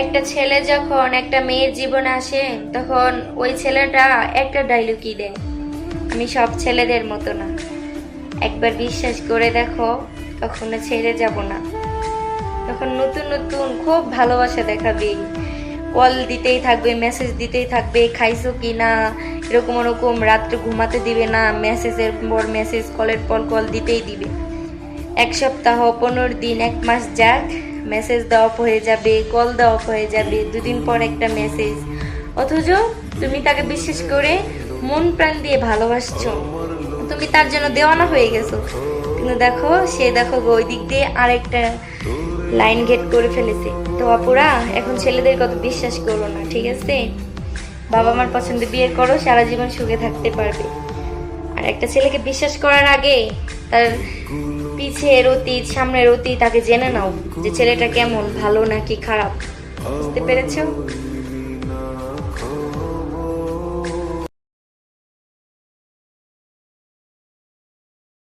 একটা ছেলে যখন একটা মেয়ের জীবনে আসে তখন ওই ছেলেটা একটা ডায়লগই দেয়, আমি সব ছেলেদের মতো না। একবার বিশ্বাস করে দেখো, কখনো ছেড়ে যাব না। তখন নতুন নতুন খুব ভালোবাসা দেখাবে, কল দিতেই থাকবে, মেসেজ দিতেই থাকবে, খাইছো কি না, এরকম ওরকম, রাত্রে ঘুমাতে দিবে না, মেসেজের পর মেসেজ, কলের পর কল দিতেই দিবে। 1 সপ্তাহ, 15 দিন, 1 মাস যাক, মেসেজ দেওয়া অফ হয়ে যাবে, কল দেওয়া অফ হয়ে যাবে, 2 দিন পর একটা মেসেজ। অথচ তুমি তাকে বিশ্বাস করে মন প্রাণ দিয়ে ভালোবাসছো, তুমি তার জন্য দেওয়ানা হয়ে গেছো। কিন্তু দেখো সে, দেখো গো, ওই দিক দিয়ে আরেকটা লাইন গেট করে ফেলেছে। তো অপুরা, এখন ছেলেদের কত বিশ্বাস করো না, ঠিক আছে? বাবা মার পছন্দে বিয়ে করো, সারা জীবন সুখে থাকতে পারবে। আর একটা ছেলেকে বিশ্বাস করার আগে তার পিছের অতীত, সামনের অতীত তাকে জেনে নাও, যে ছেলেটা কেমন, ভালো নাকি খারাপ। বুঝতে পেরেছো?